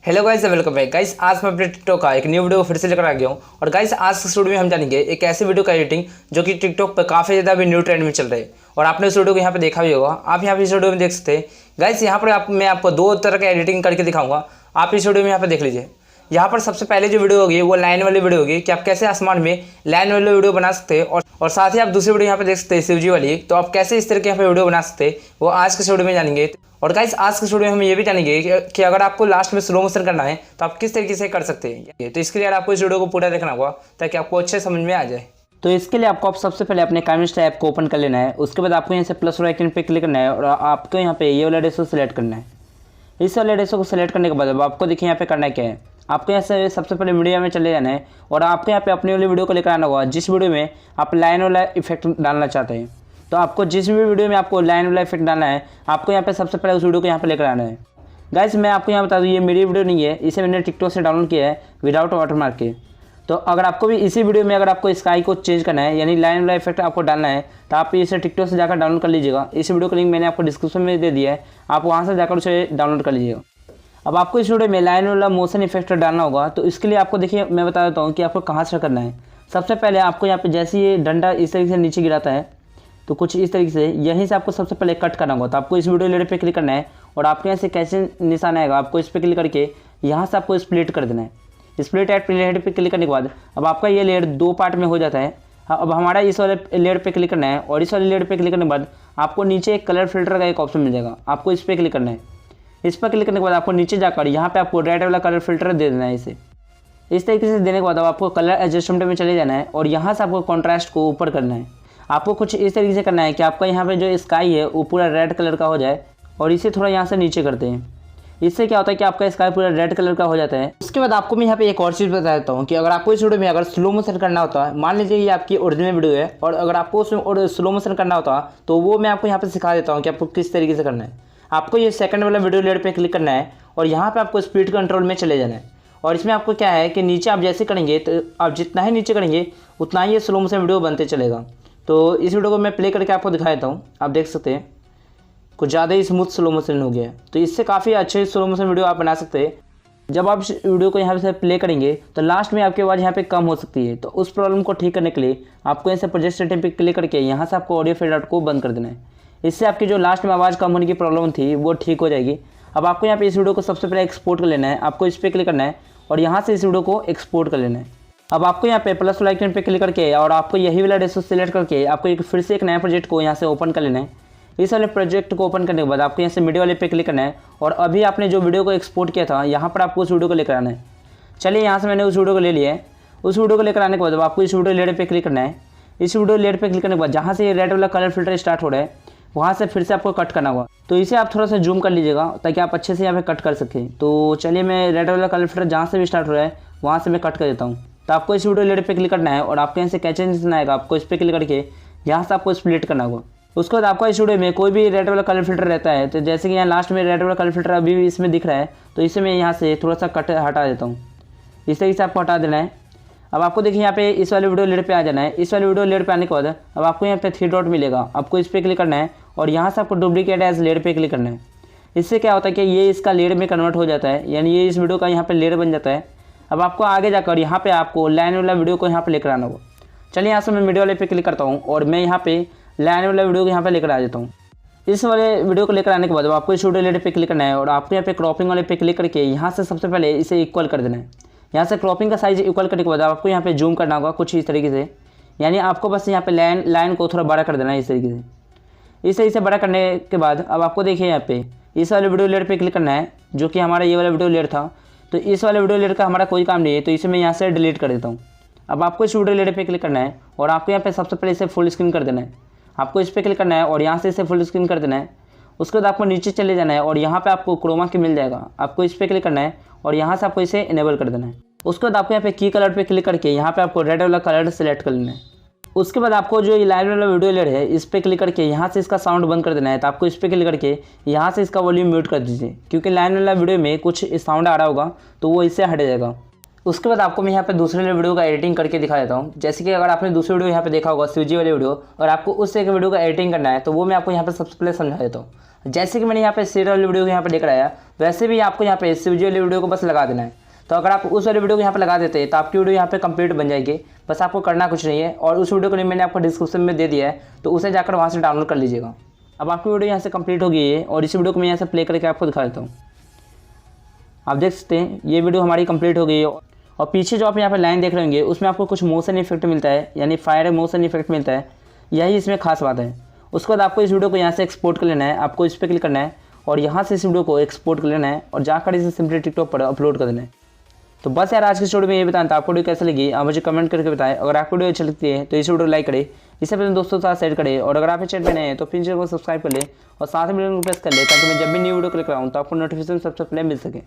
Hello guys, welcome back guys. आज मैं अपने टिकटॉक का एक न्यू वीडियो फिर से लेकर आ गया हूँ। और गाइस आज के स्टूडियो में हम जानेंगे एक ऐसी वीडियो का एडिटिंग जो कि टिकटॉक पर काफ़ी ज़्यादा अभी न्यू ट्रेंड में चल रही है। और आपने इस वीडियो को यहाँ पे देखा भी होगा। आप यहाँ पे इस वीडियो में देख सकते हैं गाइस। यहाँ पर मैं आपको दो तरह का एडिटिंग करके दिखाऊंगा। आप इस वीडियो में यहाँ पर देख लीजिए। यहाँ पर सबसे पहले जो वीडियो होगी वो लाइन वाली वीडियो होगी कि आप कैसे आसमान में लाइन वाली वीडियो बना सकते हैं। और साथ ही आप दूसरी वीडियो यहाँ पे देख सकते हैं शिवजी वाली। तो आप कैसे इस तरह के यहाँ पे वीडियो बना सकते हैं वो आज के वीडियो में जानेंगे। और गाइस आज के वीडियो में हम ये भी जानेंगे कि अगर आपको लास्ट में स्लो मोशन करना है तो आप किस तरीके से कर सकते हैं। तो इसके लिए आपको इस वीडियो को पूरा देखना होगा ताकि आपको अच्छे समझ में आ जाए। तो इसके लिए आपको सबसे पहले अपने कैमस्टा ऐप को ओपन कर लेना है। उसके बाद आपको यहाँ से प्लस वाला आइकन पे क्लिक करना है और आपको यहाँ पे ये वाला डेस्क सेलेक्ट करना है। इस वाले डेस्क को सेलेक्ट करने के बाद आपको देखिए यहाँ पे करना क्या है। आपको यहाँ से सबसे पहले मीडिया में चले जाना है और आपको यहाँ पे अपनी वाली वीडियो को लेकर आना होगा जिस वीडियो में आप लाइन वाला इफेक्ट डालना चाहते हैं। तो आपको जिस भी वीडियो में आपको लाइन वाला इफेक्ट डालना है आपको यहाँ पे सबसे पहले उस वीडियो को यहाँ पे लेकर आना है। गाइस मैं आपको यहाँ बता दूँ ये मेरी वीडियो नहीं है, इसे मैंने टिकटॉक से डाउनलोड किया है विदाउट वाटरमार्क के। तो अगर आपको भी इसी वीडियो में अगर आपको स्काई को चेंज करना है यानी लाइन वाला इफेक्ट आपको डालना है तो आप इसे टिकटॉक से जाकर डाउनलोड कर लीजिएगा। इस वीडियो का लिंक मैंने आपको डिस्क्रिप्शन में दे दिया है, आप वहाँ से जाकर उसे डाउनलोड कर लीजिएगा। अब आपको इस वीडियो में लाइन वाला मोशन इफेक्ट डालना होगा। तो इसके लिए आपको देखिए मैं बता देता हूँ कि आपको कहाँ से करना है। सबसे पहले आपको यहाँ पे जैसे ये डंडा इस तरीके से नीचे गिराता है तो कुछ इस तरीके से यहीं से आपको सबसे पहले कट करना होगा। तो आपको इस वीडियो लेयर पे क्लिक करना है और आपके यहाँ से कैसे निशान आएगा आपको इस पर क्लिक करके यहाँ से आपको स्प्लिट कर देना है। स्प्लिट एट लेयर पे क्लिक करने के बाद अब आपका ये लेयर दो पार्ट में हो जाता है। अब हमारा इस वाले लेयर पे क्लिक करना है और इस वाले लेयर पे क्लिक करने के बाद आपको नीचे एक कलर फिल्टर का एक ऑप्शन मिल जाएगा। आपको इस पर क्लिक करना है। इस पर क्लिक करने के बाद आपको नीचे जाकर यहाँ पे आपको रेड वाला कलर फिल्टर दे देना है। इसे इस तरीके से देने के बाद अब आपको कलर एडजस्टमेंट में चले जाना है और यहाँ से आपको कॉन्ट्रास्ट को ऊपर करना है। आपको कुछ इस तरीके से करना है कि आपका यहाँ पे जो स्काई है वो पूरा रेड कलर का हो जाए और इसे थोड़ा यहाँ से नीचे करते हैं। इससे क्या होता है कि आपका स्काई पूरा रेड कलर का हो जाता है। उसके बाद आपको मैं यहाँ पे एक और चीज़ बता देता हूँ कि अगर आपको इस वीडियो में अगर स्लो मोशन करना होता है, मान लीजिए ये आपकी ओरिजिनल वीडियो है और अगर आपको उसमें स्लो मोशन करना होता तो वो मैं आपको यहाँ पे सिखा देता हूँ कि आपको किस तरीके से करना है। आपको ये सेकंड वाला वीडियो लेयर पे क्लिक करना है और यहाँ पे आपको स्पीड कंट्रोल में चले जाना है। और इसमें आपको क्या है कि नीचे आप जैसे करेंगे तो आप जितना ही नीचे करेंगे उतना ही ये स्लो मोशन वीडियो बनते चलेगा। तो इस वीडियो को मैं प्ले करके आपको दिखा देता हूँ। आप देख सकते हैं कुछ ज़्यादा ही स्मूथ स्लो मोशन हो गया है। तो इससे काफ़ी अच्छे स्लो मोशन वीडियो आप बना सकते हैं। जब आप इस वीडियो को यहाँ से प्ले करेंगे तो लास्ट में आपकी आवाज़ यहाँ पे कम हो सकती है। तो उस प्रॉब्लम को ठीक करने के लिए आपको यहाँ से प्रोजेक्ट सेटिंग पे क्लिक करके यहाँ से आपको ऑडियो फेड आउट को बंद कर देना है। इससे आपकी जो लास्ट में आवाज़ कम होने की प्रॉब्लम थी वो ठीक हो जाएगी। अब आपको यहाँ पे इस वीडियो को सबसे पहले एक्सपोर्ट कर लेना है। आपको इस पर क्लिक करना है और यहाँ से इस वीडियो को एक्सपोर्ट कर लेना है। अब आपको यहाँ पे प्लस वाला आइकन पे क्लिक करके और आपको यही वाला डेस्क सेलेक्ट करके आपको फिर से एक नया प्रोजेक्ट को यहाँ से ओपन कर लेना है। इस वाले प्रोजेक्ट को ओपन करने के बाद आपको यहाँ से मीडिया वाले पे क्लिक करना है और अभी आपने जो वीडियो को एक्सपोर्ट किया था यहाँ पर आपको उस वीडियो को लेकर आना है। चलिए यहाँ से मैंने उस वीडियो को ले लिया है। उस वीडियो को लेकर आने के बाद आपको इस वीडियो लेयर पे क्लिक करना है। इस वीडियो लेयर पे क्लिक करने के बाद जहाँ से ये रेड वाला कलर फिल्टर स्टार्ट हो रहा है वहाँ से फिर से आपको कट करना होगा। तो इसे आप थोड़ा सा जूम कर लीजिएगा ताकि आप अच्छे से यहाँ पे कट कर सकें। तो चलिए मैं रेड वाला कलर फिल्टर जहाँ से भी स्टार्ट हो रहा है वहाँ से मैं कट कर देता हूँ। तो आपको इस वीडियो लेयर पे क्लिक करना है और आपके यहाँ से कैचे निशान आएगा। आपको इस पर क्लिक करके यहाँ से आपको स्प्लिट करना होगा। उसके बाद आपका इस वीडियो में कोई भी रेड वाला कलर फिल्टर रहता है तो जैसे कि यहाँ लास्ट में रेड वाला कलर फिल्टर अभी भी इसमें दिख रहा है तो इसे मैं यहाँ से थोड़ा सा कट हटा देता हूँ। इस तरीके से आपको हटा देना है। अब आपको देखिए यहाँ पे इस वाले वीडियो लेयर पे आ जाना है। इस वाले वीडियो लेयर पे आने के बाद अब आपको यहाँ पे 3 डॉट मिलेगा। आपको इस पर क्लिक करना है और यहाँ से आपको डुप्लीकेट एज लेयर पे क्लिक करना है। इससे क्या होता है कि ये इसका लेयर में कन्वर्ट हो जाता है यानी ये इस वीडियो का यहाँ पे लेयर बन जाता है। अब आपको आगे जाकर यहाँ पे आपको लाइन वाला वीडियो को यहाँ पे लेकर आना होगा। चलिए यहाँ से मैं मीडिया वाले पे क्लिक करता हूँ और मैं यहाँ पे लाइन वाला वीडियो को यहाँ पे लेकर आ जाता हूँ। इस वाले वीडियो को लेकर आने के बाद आपको इस वीडियो लेयर पे क्लिक करना है और आपको यहाँ पे क्रॉपिंग वाले पे क्लिक करके यहाँ से सबसे पहले इसे इक्वल कर देना है। यहाँ से क्रॉपिंग का साइज इक्वल करने के बाद आपको यहाँ पे जूम करना होगा कुछ इस तरीके से। यानी आपको बस यहाँ पे लाइन को थोड़ा बड़ा कर देना है इस तरीके से। इस तरीके से बड़ा करने के बाद अब आपको देखिए यहाँ पे इस वाले वीडियो लेयर पे क्लिक करना है जो कि हमारा ये वाला वीडियो लेयर था। तो इस वाले वीडियो लेयर का हमारा कोई काम नहीं है तो इसे मैं यहाँ से डिलीट कर देता हूँ। अब आपको इस वीडियो लेयर पे क्लिक करना है और आपको यहाँ पे सबसे पहले इसे फुल स्क्रीन कर देना है। आपको इस पर क्लिक करना है और यहाँ से इसे फुल स्क्रीन कर देना है। उसके बाद आपको नीचे चले जाना है और यहाँ पे आपको क्रोमा की मिल जाएगा। आपको इस पर क्लिक करना है और यहाँ से आपको इसे इनेबल कर देना है। उसके बाद आपको यहाँ पे की कलर पे क्लिक करके यहाँ पे आपको रेड वाला कलर सेलेक्ट कर लेना है। उसके बाद आपको जो ये लाइन वाला वीडियो लेयर है इस पर क्लिक करके यहाँ से इसका साउंड बंद कर देना है। तो आपको इस पर क्लिक करके यहाँ से इसका वॉल्यूम म्यूट कर दीजिए क्योंकि लाइन वाला वीडियो में कुछ साउंड आ रहा होगा तो वो इससे हट जाएगा। उसके बाद आपको मैं यहाँ पे दूसरे वीडियो का एडिटिंग करके दिखा देता हूँ। जैसे कि अगर आपने दूसरी वीडियो यहाँ पे देखा होगा स्विगी वाली वीडियो, और आपको उस एक वीडियो का एडिटिंग करना है, तो वो मैं आपको यहाँ पे सबसे पहले समझा देता हूँ। जैसे कि मैंने यहाँ पे सीरियल वाली वीडियो को यहाँ पे लेकर आया, वैसे भी आपको यहाँ पे स्विगी वाली वीडियो को बस लगा देना है। तो अगर आप उस वाली वीडियो को यहाँ पे लगा देते हैं तो आपकी वीडियो यहाँ पे कंप्लीट बन जाएगी। बस आपको करना कुछ नहीं है, और उस वीडियो को लिंक मैंने आपको डिस्क्रिप्शन में दे दिया है, तो उसे जाकर वहाँ से डाउनलोड कर लीजिएगा। अब आपकी वीडियो यहाँ से कंप्लीट हो गई है, और इस वीडियो को मैं यहाँ से प्ले करके आपको दिखा देता हूँ। आप देख सकते हैं ये वीडियो हमारी कंप्लीट हो गई है, और पीछे जो आप यहाँ पे लाइन देख रहे होंगे उसमें आपको कुछ मोशन इफेक्ट मिलता है, यानी फायर मोशन इफेक्ट मिलता है। यही इसमें खास बात है। उसके बाद आपको इस वीडियो को यहाँ से एक्सपोर्ट कर लेना है। आपको इस पर क्लिक करना है और यहाँ से इस वीडियो को एक्सपोर्ट कर लेना है, और जाकर इसे सिंपली टिकटॉक पर अपलोड कर देना है। तो बस यार आज की वीडियो में ये बताना था। आपको वीडियो कैसे लगी आप मुझे कमेंट करके बताएं। अगर आपको वीडियो अच्छी लगती है तो इस वीडियो को लाइक करें, इसे अपने दोस्तों के साथ शेयर करें, और अगर आप चैनल पर नए हैं तो फिर चैनल को सब्सक्राइब कर लें और साथ में बेल आइकन को प्रेस कर लें, ताकि मैं जब भी न्यू वीडियो क्लिक कराऊँ तो आपको नोटिफिकेशन सबसे पहले मिल सके।